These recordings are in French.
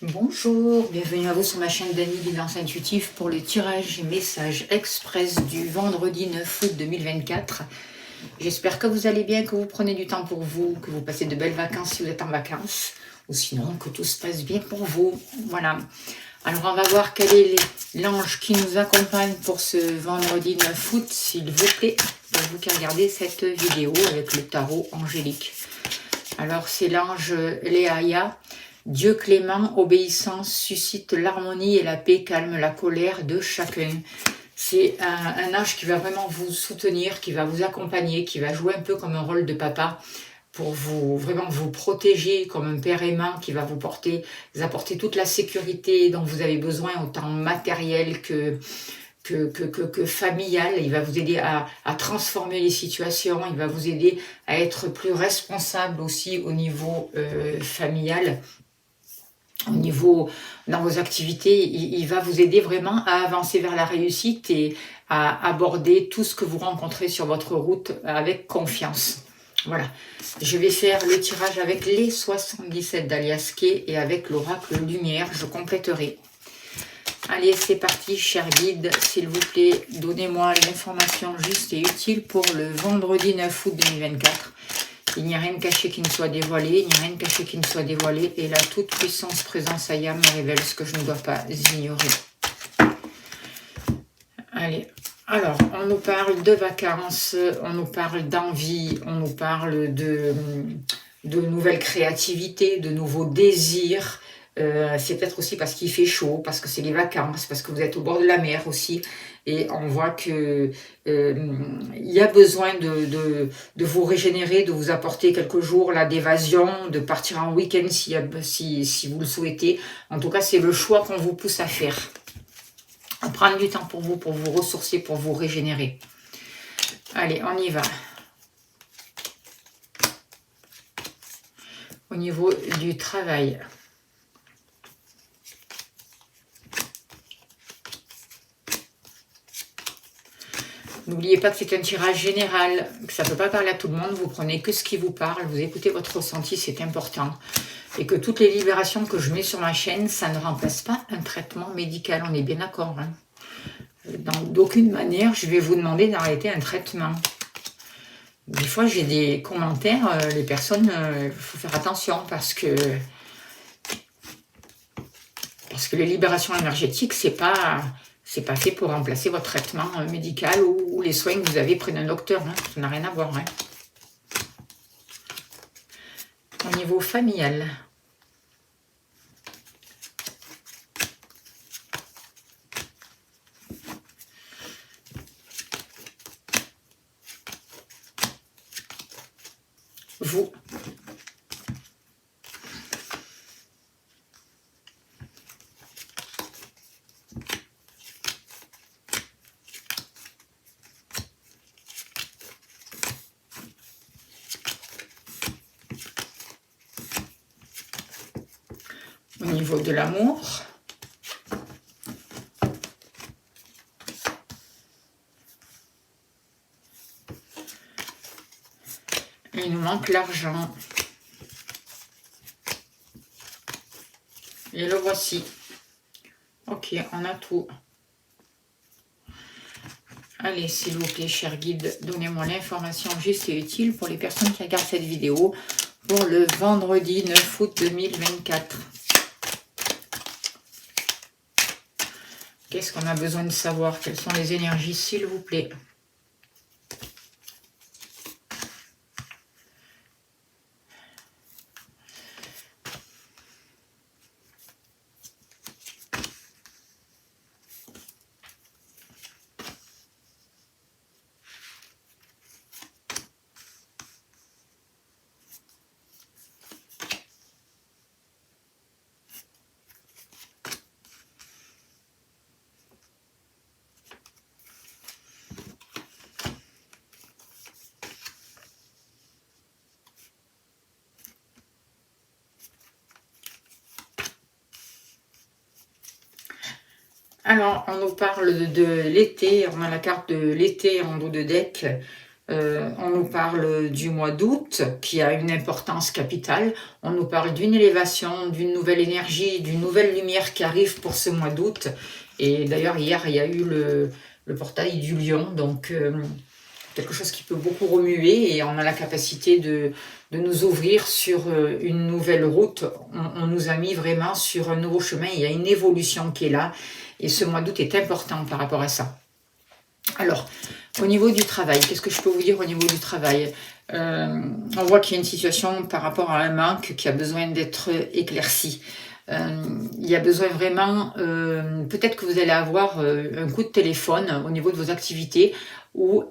Bonjour, bienvenue à vous sur ma chaîne Dany Guidance Intuitive pour le tirage et message express du vendredi 9 août 2024. J'espère que vous allez bien, que vous prenez du temps pour vous, que vous passez de belles vacances si vous êtes en vacances, ou sinon que tout se passe bien pour vous. Voilà. Alors on va voir quel est l'ange qui nous accompagne pour ce vendredi 9 août, s'il vous plaît. Vous qui regardez cette vidéo avec le tarot angélique. Alors c'est l'ange Léaïa. Dieu clément, obéissance, suscite l'harmonie et la paix, calme la colère de chacun. C'est un ange qui va vraiment vous soutenir, qui va vous accompagner, qui va jouer un peu comme un rôle de papa pour vous vraiment vous protéger comme un père aimant qui va vous apporter toute la sécurité dont vous avez besoin, autant matériel que familial. Il va vous aider à transformer les situations, il va vous aider à être plus responsable aussi au niveau familial. Au niveau, dans vos activités, il va vous aider vraiment à avancer vers la réussite et à aborder tout ce que vous rencontrez sur votre route avec confiance. Voilà, je vais faire le tirage avec les 77 d'Alias Kay et avec l'oracle lumière, je compléterai. Allez, c'est parti, cher guide, s'il vous plaît, donnez-moi l'information juste et utile pour le vendredi 9 août 2024. Il n'y a rien de caché qui ne soit dévoilé, il n'y a rien de caché qui ne soit dévoilé, et la toute-puissance présence Aya me révèle ce que je ne dois pas ignorer. Allez, alors, on nous parle de vacances, on nous parle d'envie, on nous parle de nouvelles créativités, de nouveaux désirs. C'est peut-être aussi parce qu'il fait chaud, parce que c'est les vacances, parce que vous êtes au bord de la mer aussi. Et on voit que il y a besoin de vous régénérer, de vous apporter quelques jours là d'évasion, de partir en week-end si vous le souhaitez. En tout cas, c'est le choix qu'on vous pousse à faire. Prendre du temps pour vous ressourcer, pour vous régénérer. Allez, on y va. Au niveau du travail. N'oubliez pas que c'est un tirage général, que ça ne peut pas parler à tout le monde, vous prenez que ce qui vous parle, vous écoutez votre ressenti, c'est important. Et que toutes les libérations que je mets sur ma chaîne, ça ne remplace pas un traitement médical, on est bien d'accord. Hein. D'aucune manière, je vais vous demander d'arrêter un traitement. Des fois, j'ai des commentaires, les personnes, il faut faire attention parce que les libérations énergétiques, c'est pas fait pour remplacer votre traitement médical ou les soins que vous avez près d'un docteur. Hein. Ça n'a rien à voir. Hein. Au niveau familial. Vous. Au niveau de l'amour. Il nous manque l'argent. Et le voici. Ok, on a tout. Allez, s'il vous plaît, cher guide, donnez-moi l'information juste et utile pour les personnes qui regardent cette vidéo pour le vendredi 9 août 2024. Qu'est-ce qu'on a besoin de savoir? Quelles sont les énergies, s'il vous plaît? Alors, on nous parle de l'été, on a la carte de l'été en dos de deck. On nous parle du mois d'août, qui a une importance capitale. On nous parle d'une élévation, d'une nouvelle énergie, d'une nouvelle lumière qui arrive pour ce mois d'août. Et d'ailleurs, hier, il y a eu le portail du lion, donc quelque chose qui peut beaucoup remuer, et on a la capacité de nous ouvrir sur une nouvelle route. On nous a mis vraiment sur un nouveau chemin. Il y a une évolution qui est là, et ce mois d'août est important par rapport à ça. Alors, au niveau du travail, qu'est-ce que je peux vous dire au niveau du travail? On voit qu'il y a une situation par rapport à un manque qui a besoin d'être éclairci. Il y a besoin vraiment, peut-être que vous allez avoir un coup de téléphone au niveau de vos activités, ou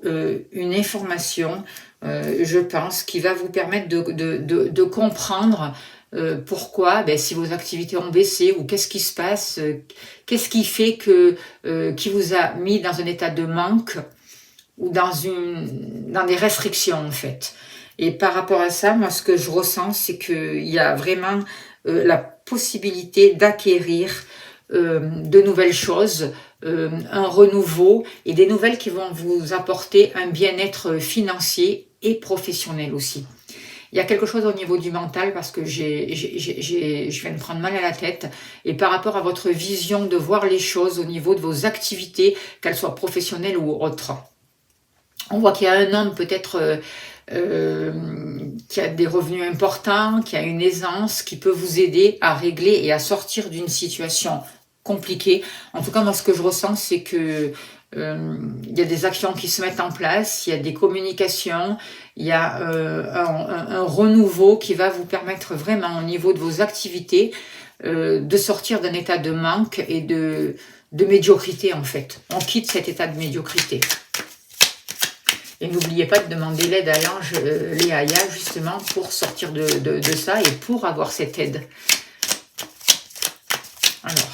une information, je pense, qui va vous permettre de comprendre pourquoi, si vos activités ont baissé, ou qu'est-ce qui se passe, qu'est-ce qui fait qui vous a mis dans un état de manque, ou dans des restrictions en fait. Et par rapport à ça, moi ce que je ressens, c'est qu'il y a vraiment la possibilité d'acquérir de nouvelles choses, un renouveau, et des nouvelles qui vont vous apporter un bien-être financier et professionnel aussi. Il y a quelque chose au niveau du mental, parce que je viens de prendre mal à la tête, et par rapport à votre vision de voir les choses au niveau de vos activités, qu'elles soient professionnelles ou autres. On voit qu'il y a un homme peut-être qui a des revenus importants, qui a une aisance, qui peut vous aider à régler et à sortir d'une situation compliquée. En tout cas, moi, ce que je ressens, c'est que il y a des actions qui se mettent en place, il y a des communications, il y a un renouveau qui va vous permettre vraiment, au niveau de vos activités, de sortir d'un état de manque et de médiocrité en fait. On quitte cet état de médiocrité. Et n'oubliez pas de demander l'aide à l'ange Léaïa, justement, pour sortir de ça et pour avoir cette aide. Alors,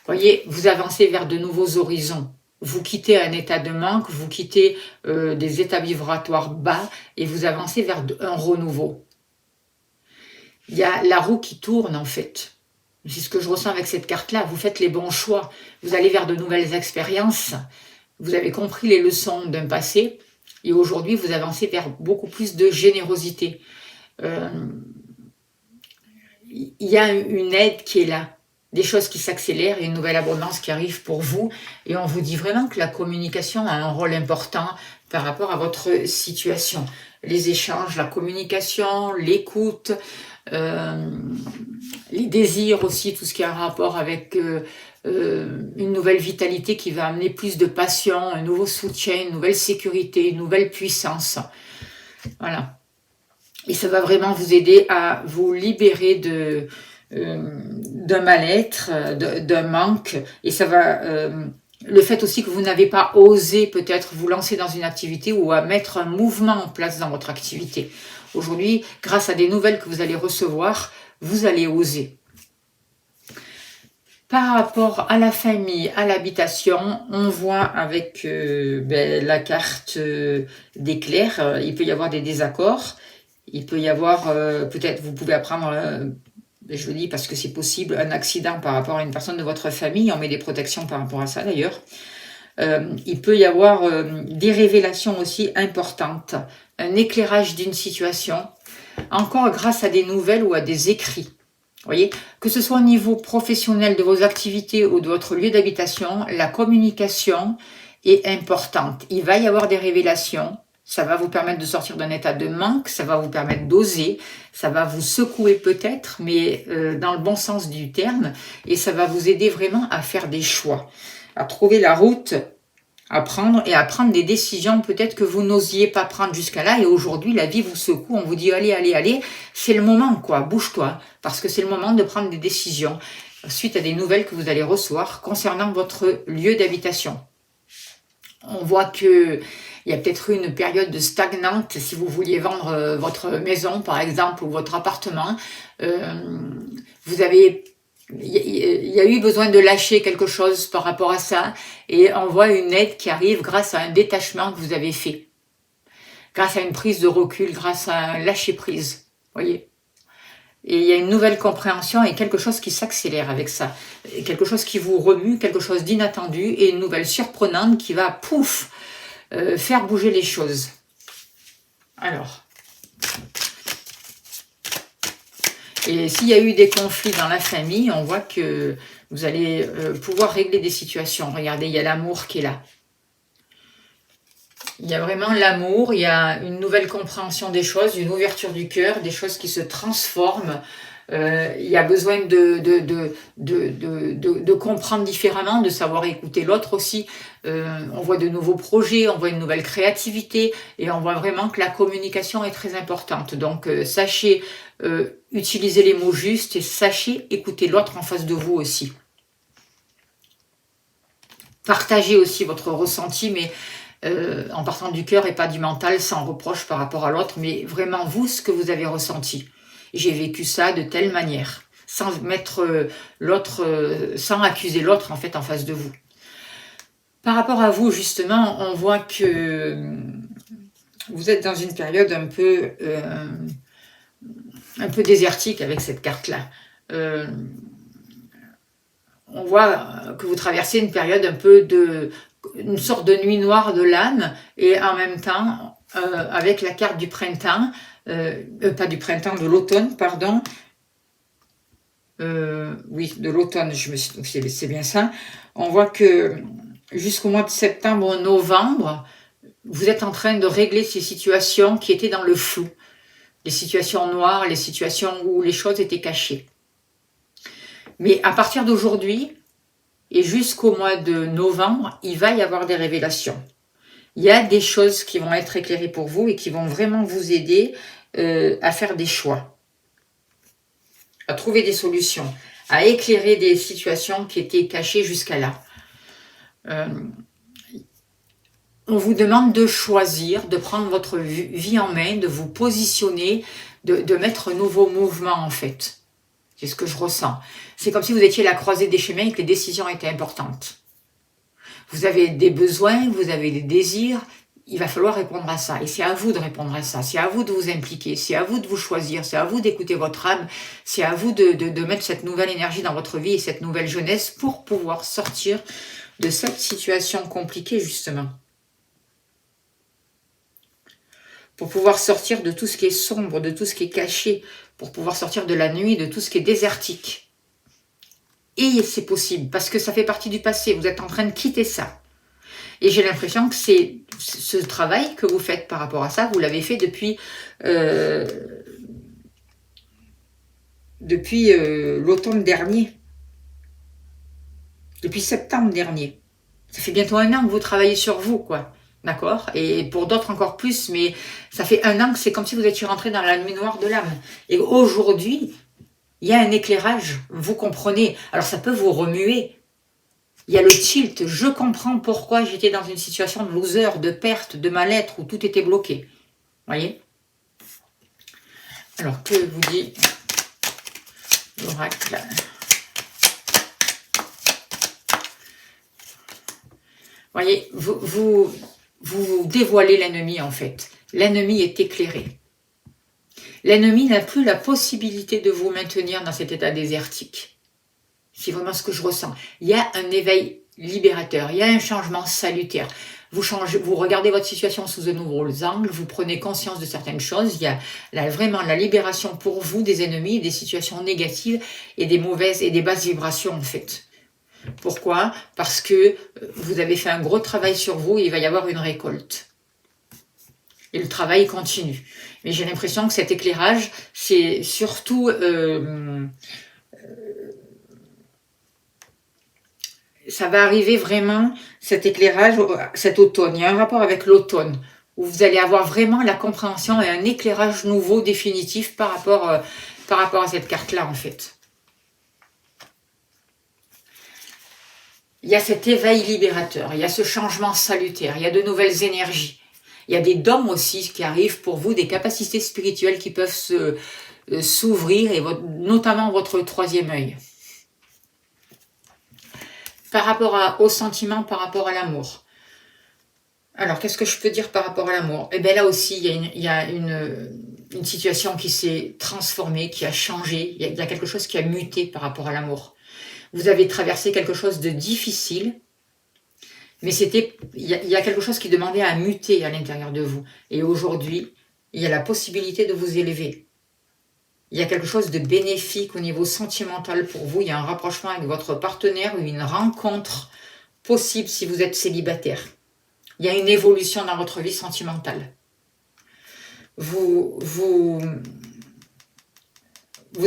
voyez, vous avancez vers de nouveaux horizons. Vous quittez un état de manque, vous quittez des états vibratoires bas, et vous avancez vers un renouveau. Il y a la roue qui tourne en fait. C'est ce que je ressens avec cette carte-là. Vous faites les bons choix. Vous allez vers de nouvelles expériences. Vous avez compris les leçons d'un passé, et aujourd'hui vous avancez vers beaucoup plus de générosité. Il y a une aide qui est là, des choses qui s'accélèrent, et une nouvelle abondance qui arrive pour vous, et on vous dit vraiment que la communication a un rôle important par rapport à votre situation. Les échanges, la communication, l'écoute, les désirs aussi, tout ce qui a un rapport avec une nouvelle vitalité qui va amener plus de passion, un nouveau soutien, une nouvelle sécurité, une nouvelle puissance. Voilà. Et ça va vraiment vous aider à vous libérer d'un mal-être, d'un manque. Et ça va... le fait aussi que vous n'avez pas osé peut-être vous lancer dans une activité, ou à mettre un mouvement en place dans votre activité. Aujourd'hui, grâce à des nouvelles que vous allez recevoir, vous allez oser. Par rapport à la famille, à l'habitation, on voit avec la carte d'éclair, il peut y avoir des désaccords, il peut y avoir, peut-être vous pouvez apprendre, je le dis parce que c'est possible, un accident par rapport à une personne de votre famille, on met des protections par rapport à ça d'ailleurs. Il peut y avoir des révélations aussi importantes, un éclairage d'une situation, encore grâce à des nouvelles ou à des écrits. Voyez, que ce soit au niveau professionnel de vos activités ou de votre lieu d'habitation, la communication est importante. Il va y avoir des révélations, ça va vous permettre de sortir d'un état de manque, ça va vous permettre d'oser, ça va vous secouer peut-être, mais dans le bon sens du terme, et ça va vous aider vraiment à faire des choix, à trouver la route à prendre, et à prendre des décisions peut-être que vous n'osiez pas prendre jusqu'à là, et aujourd'hui la vie vous secoue, on vous dit allez, allez, allez, c'est le moment quoi, bouge-toi, parce que c'est le moment de prendre des décisions suite à des nouvelles que vous allez recevoir concernant votre lieu d'habitation. On voit que il y a peut-être eu une période de stagnante si vous vouliez vendre votre maison par exemple, ou votre appartement, vous avez... Il y a eu besoin de lâcher quelque chose par rapport à ça, et on voit une aide qui arrive grâce à un détachement que vous avez fait, grâce à une prise de recul, grâce à un lâcher-prise, voyez. Et il y a une nouvelle compréhension et quelque chose qui s'accélère avec ça, quelque chose qui vous remue, quelque chose d'inattendu, et une nouvelle surprenante qui va, pouf, faire bouger les choses. Alors, et s'il y a eu des conflits dans la famille, on voit que vous allez pouvoir régler des situations. Regardez, il y a l'amour qui est là. Il y a vraiment l'amour, il y a une nouvelle compréhension des choses, une ouverture du cœur, des choses qui se transforment. Il y a besoin de comprendre différemment, de savoir écouter l'autre aussi. On voit de nouveaux projets, on voit une nouvelle créativité et on voit vraiment que la communication est très importante. Donc sachez utiliser les mots justes et sachez écouter l'autre en face de vous aussi. Partagez aussi votre ressenti, mais en partant du cœur et pas du mental, sans reproche par rapport à l'autre, mais vraiment vous, ce que vous avez ressenti. J'ai vécu ça de telle manière, sans mettre l'autre, sans accuser l'autre en fait en face de vous. Par rapport à vous, justement, on voit que vous êtes dans une période un peu désertique avec cette carte-là. On voit que vous traversez une période un peu une sorte de nuit noire de l'âme, et en même temps, avec la carte du printemps, pas du printemps, de l'automne, pardon. Oui, de l'automne, c'est bien ça. On voit que jusqu'au mois de septembre, novembre, vous êtes en train de régler ces situations qui étaient dans le flou. Les situations noires, les situations où les choses étaient cachées. Mais à partir d'aujourd'hui, et jusqu'au mois de novembre, il va y avoir des révélations. Il y a des choses qui vont être éclairées pour vous et qui vont vraiment vous aider à faire des choix, à trouver des solutions, à éclairer des situations qui étaient cachées jusqu'à là. On vous demande de choisir, de prendre votre vie en main, de vous positionner, de mettre un nouveau mouvement en fait. C'est ce que je ressens. C'est comme si vous étiez à la croisée des chemins et que les décisions étaient importantes. Vous avez des besoins, vous avez des désirs, il va falloir répondre à ça. Et c'est à vous de répondre à ça, c'est à vous de vous impliquer, c'est à vous de vous choisir, c'est à vous d'écouter votre âme, c'est à vous de mettre cette nouvelle énergie dans votre vie et cette nouvelle jeunesse pour pouvoir sortir de cette situation compliquée justement. Pour pouvoir sortir de tout ce qui est sombre, de tout ce qui est caché, pour pouvoir sortir de la nuit, de tout ce qui est désertique. Et c'est possible, parce que ça fait partie du passé, vous êtes en train de quitter ça. Et j'ai l'impression que c'est ce travail que vous faites par rapport à ça, vous l'avez fait depuis l'automne dernier, depuis septembre dernier. Ça fait bientôt 1 an que vous travaillez sur vous, quoi. D'accord? Et pour d'autres encore plus, mais ça fait 1 an que c'est comme si vous étiez rentré dans la nuit noire de l'âme. Et aujourd'hui, il y a un éclairage, vous comprenez. Alors ça peut vous remuer. Il y a le tilt, je comprends pourquoi j'étais dans une situation de loser, de perte, de mal-être, où tout était bloqué. Voyez? Alors, que vous dit l'oracle? Voyez, vous dévoilez l'ennemi en fait. L'ennemi est éclairé. L'ennemi n'a plus la possibilité de vous maintenir dans cet état désertique. C'est vraiment ce que je ressens. Il y a un éveil libérateur, il y a un changement salutaire. Vous regardez votre situation sous de nouveaux angles, vous prenez conscience de certaines choses. Il y a vraiment la libération pour vous des ennemis, des situations négatives et des mauvaises et des basses vibrations en fait. Pourquoi? Parce que vous avez fait un gros travail sur vous et il va y avoir une récolte. Et le travail continue. Mais j'ai l'impression que cet éclairage, c'est surtout... ça va arriver vraiment, cet éclairage, cet automne. Il y a un rapport avec l'automne, où vous allez avoir vraiment la compréhension et un éclairage nouveau, définitif, par rapport à cette carte-là, en fait. Il y a cet éveil libérateur, il y a ce changement salutaire, il y a de nouvelles énergies. Il y a des dons aussi qui arrivent pour vous, des capacités spirituelles qui peuvent s'ouvrir, et notamment votre 3e œil. Par rapport aux sentiments, par rapport à l'amour. Alors, qu'est-ce que je peux dire par rapport à l'amour? Eh bien là aussi, il y a une situation qui s'est transformée, qui a changé, il y a quelque chose qui a muté par rapport à l'amour. Vous avez traversé quelque chose de difficile, Mais il y a quelque chose qui demandait à muter à l'intérieur de vous. Et aujourd'hui, il y a la possibilité de vous élever. Il y a quelque chose de bénéfique au niveau sentimental pour vous. Il y a un rapprochement avec votre partenaire ou une rencontre possible si vous êtes célibataire. Il y a une évolution dans votre vie sentimentale. Vous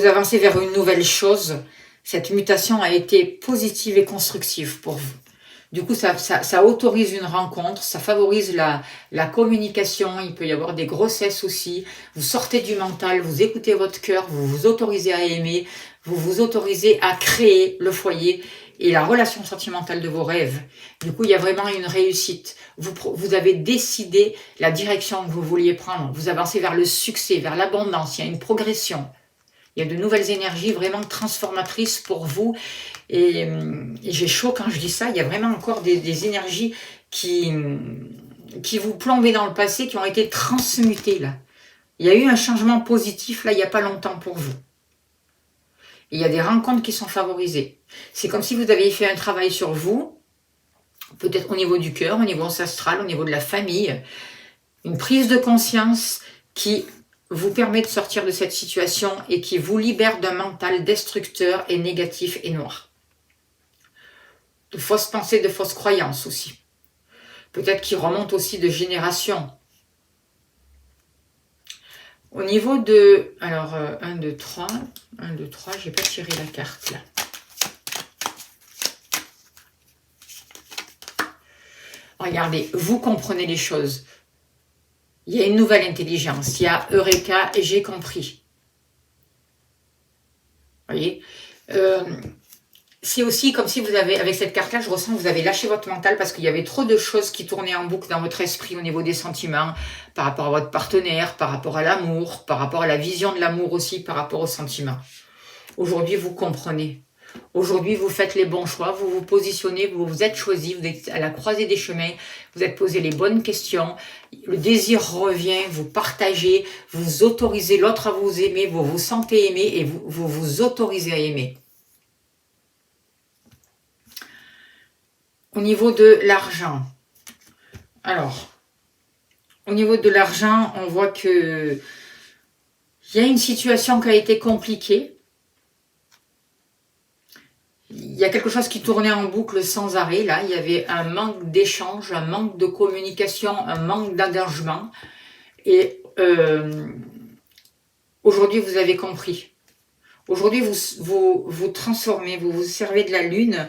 avancez vers une nouvelle chose. Cette mutation a été positive et constructive pour vous. Du coup, ça autorise une rencontre, ça favorise la communication, il peut y avoir des grossesses aussi. Vous sortez du mental, vous écoutez votre cœur, vous vous autorisez à aimer, vous vous autorisez à créer le foyer et la relation sentimentale de vos rêves. Du coup, il y a vraiment une réussite. Vous avez décidé la direction que vous vouliez prendre. Vous avancez vers le succès, vers l'abondance, il y a une progression. Il y a de nouvelles énergies vraiment transformatrices pour vous. Et j'ai chaud quand je dis ça. Il y a vraiment encore des énergies qui vous plombaient dans le passé, qui ont été transmutées là. Il y a eu un changement positif là, il n'y a pas longtemps pour vous. Et il y a des rencontres qui sont favorisées. C'est comme si vous aviez fait un travail sur vous, peut-être au niveau du cœur, au niveau ancestral, au niveau de la famille. Une prise de conscience qui vous permet de sortir de cette situation et qui vous libère d'un mental destructeur et négatif et noir. De fausses pensées, de fausses croyances aussi. Peut-être qui remontent aussi de génération. Au niveau de... Alors, 1, 2, 3. 1, 2, 3, j'ai pas tiré la carte là. Regardez, vous comprenez les choses. Il y a une nouvelle intelligence. Il y a Eureka et j'ai compris. Vous voyez, c'est aussi comme si vous avez, avec cette carte-là, je ressens que vous avez lâché votre mental parce qu'il y avait trop de choses qui tournaient en boucle dans votre esprit au niveau des sentiments, par rapport à votre partenaire, par rapport à l'amour, par rapport à la vision de l'amour aussi, par rapport aux sentiments. Aujourd'hui, vous comprenez. Aujourd'hui, vous faites les bons choix, vous vous positionnez, vous vous êtes choisi, vous êtes à la croisée des chemins, vous êtes posé les bonnes questions, le désir revient, vous partagez, vous autorisez l'autre à vous aimer, vous vous sentez aimé et vous vous autorisez à aimer. Au niveau de l'argent, alors, au niveau de l'argent, on voit que il y a une situation qui a été compliquée. Il y a quelque chose qui tournait en boucle sans arrêt, là. Il y avait un manque d'échange, un manque de communication, un manque d'engagement. Et aujourd'hui, vous avez compris. Aujourd'hui, vous transformez, vous vous servez de la lune.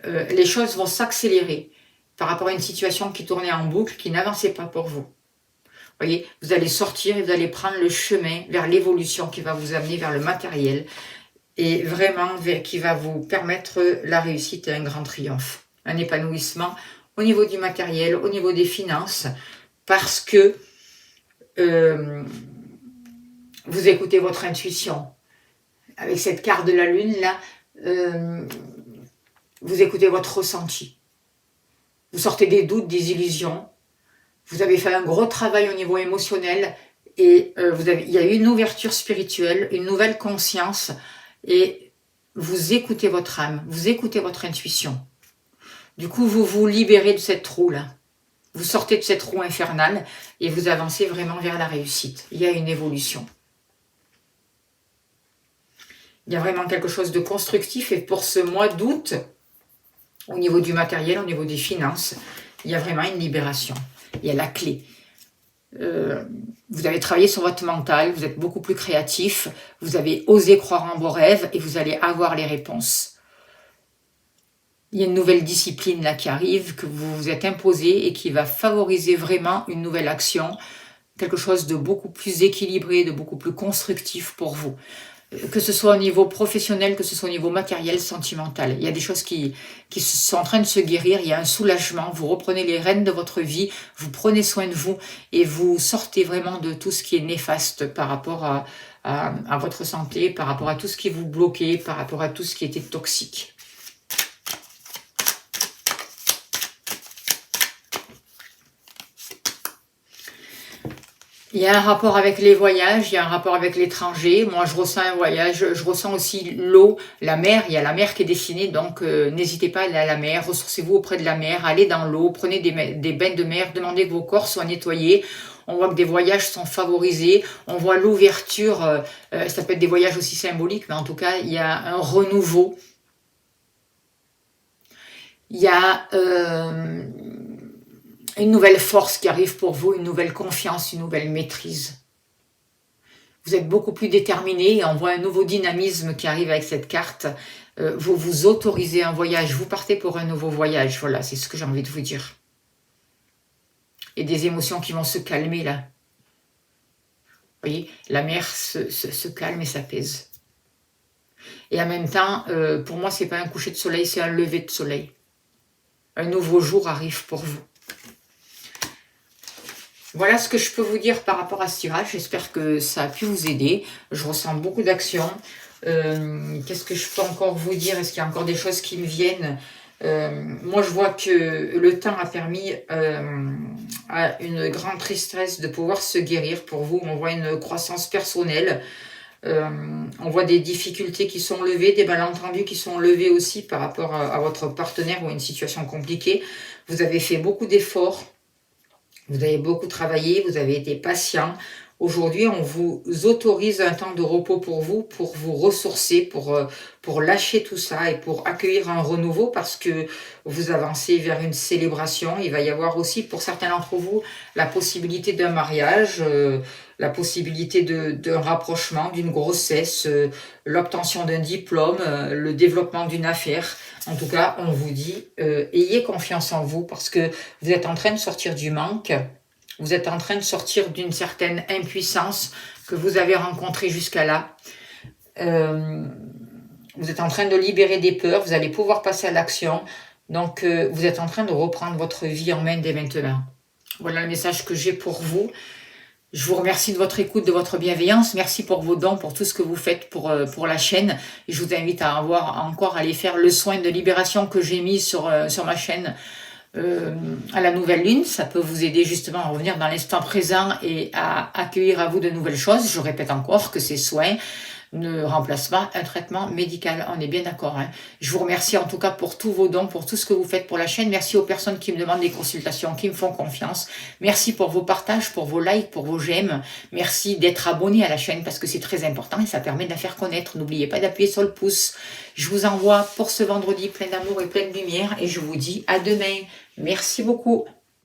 Les choses vont s'accélérer par rapport à une situation qui tournait en boucle, qui n'avançait pas pour vous. Vous voyez, vous allez sortir et vous allez prendre le chemin vers l'évolution qui va vous amener vers le matériel et vraiment qui va vous permettre la réussite et un grand triomphe, un épanouissement au niveau du matériel, au niveau des finances, parce que vous écoutez votre intuition. Avec cette carte de la lune là, vous écoutez votre ressenti. Vous sortez des doutes, des illusions. Vous avez fait un gros travail au niveau émotionnel et il y a eu une ouverture spirituelle, une nouvelle conscience et vous écoutez votre âme, vous écoutez votre intuition. Du coup, vous vous libérez de cette roue-là. Vous sortez de cette roue infernale et vous avancez vraiment vers la réussite. Il y a une évolution. Il y a vraiment quelque chose de constructif et pour ce mois d'août, au niveau du matériel, au niveau des finances, il y a vraiment une libération. Il y a la clé. Vous avez travaillé sur votre mental, vous êtes beaucoup plus créatif, vous avez osé croire en vos rêves et vous allez avoir les réponses. Il y a une nouvelle discipline là qui arrive, que vous vous êtes imposé et qui va favoriser vraiment une nouvelle action, quelque chose de beaucoup plus équilibré, de beaucoup plus constructif pour vous. Que ce soit au niveau professionnel, que ce soit au niveau matériel, sentimental. Il y a des choses qui sont en train de se guérir, il y a un soulagement, vous reprenez les rênes de votre vie, vous prenez soin de vous et vous sortez vraiment de tout ce qui est néfaste par rapport à votre santé, par rapport à tout ce qui vous bloquait, par rapport à tout ce qui était toxique. Il y a un rapport avec les voyages, il y a un rapport avec l'étranger. Moi, je ressens un voyage, je ressens aussi l'eau, la mer. Il y a la mer qui est dessinée, donc n'hésitez pas à aller à la mer, ressourcez-vous auprès de la mer, allez dans l'eau, prenez des bains de mer, demandez que vos corps soient nettoyés. On voit que des voyages sont favorisés, on voit l'ouverture, ça peut être des voyages aussi symboliques, mais en tout cas, il y a un renouveau. Il y a une nouvelle force qui arrive pour vous, une nouvelle confiance, une nouvelle maîtrise. Vous êtes beaucoup plus déterminé et on voit un nouveau dynamisme qui arrive avec cette carte. Vous vous autorisez un voyage, vous partez pour un nouveau voyage. Voilà, c'est ce que j'ai envie de vous dire. Et des émotions qui vont se calmer là. Vous voyez, la mer se calme et s'apaise. Et en même temps, pour moi, c'est pas un coucher de soleil, c'est un lever de soleil. Un nouveau jour arrive pour vous. Voilà ce que je peux vous dire par rapport à ce tirage. J'espère que ça a pu vous aider. Je ressens beaucoup d'action. Qu'est-ce que je peux encore vous dire? Est-ce qu'il y a encore des choses qui me viennent? Moi, je vois que le temps a permis à une grande tristesse de pouvoir se guérir pour vous. On voit une croissance personnelle. On voit des difficultés qui sont levées, des malentendus qui sont levés aussi par rapport à votre partenaire ou à une situation compliquée. Vous avez fait beaucoup d'efforts. Vous avez beaucoup travaillé, vous avez été patient. Aujourd'hui, on vous autorise un temps de repos pour vous ressourcer, pour lâcher tout ça et pour accueillir un renouveau parce que vous avancez vers une célébration. Il va y avoir aussi, pour certains d'entre vous, la possibilité d'un mariage, la possibilité d'un rapprochement, d'une grossesse, l'obtention d'un diplôme, le développement d'une affaire. En tout cas, on vous dit, ayez confiance en vous parce que vous êtes en train de sortir du manque. Vous êtes en train de sortir d'une certaine impuissance que vous avez rencontrée jusqu'à là. Vous êtes en train de libérer des peurs. Vous allez pouvoir passer à l'action. Donc, vous êtes en train de reprendre votre vie en main dès maintenant. Voilà le message que j'ai pour vous. Je vous remercie de votre écoute, de votre bienveillance. Merci pour vos dons, pour tout ce que vous faites pour la chaîne. Et je vous invite à encore aller faire le soin de libération que j'ai mis sur ma chaîne à la nouvelle lune. Ça peut vous aider justement à revenir dans l'instant présent et à accueillir à vous de nouvelles choses. Je répète encore que ces soins ne remplacent pas un traitement médical. On est bien d'accord, hein. Je vous remercie en tout cas pour tous vos dons, pour tout ce que vous faites pour la chaîne. Merci aux personnes qui me demandent des consultations, qui me font confiance. Merci pour vos partages, pour vos likes, pour vos j'aime. Merci d'être abonné à la chaîne parce que c'est très important et ça permet de la faire connaître. N'oubliez pas d'appuyer sur le pouce. Je vous envoie pour ce vendredi plein d'amour et plein de lumière et je vous dis à demain. Merci beaucoup.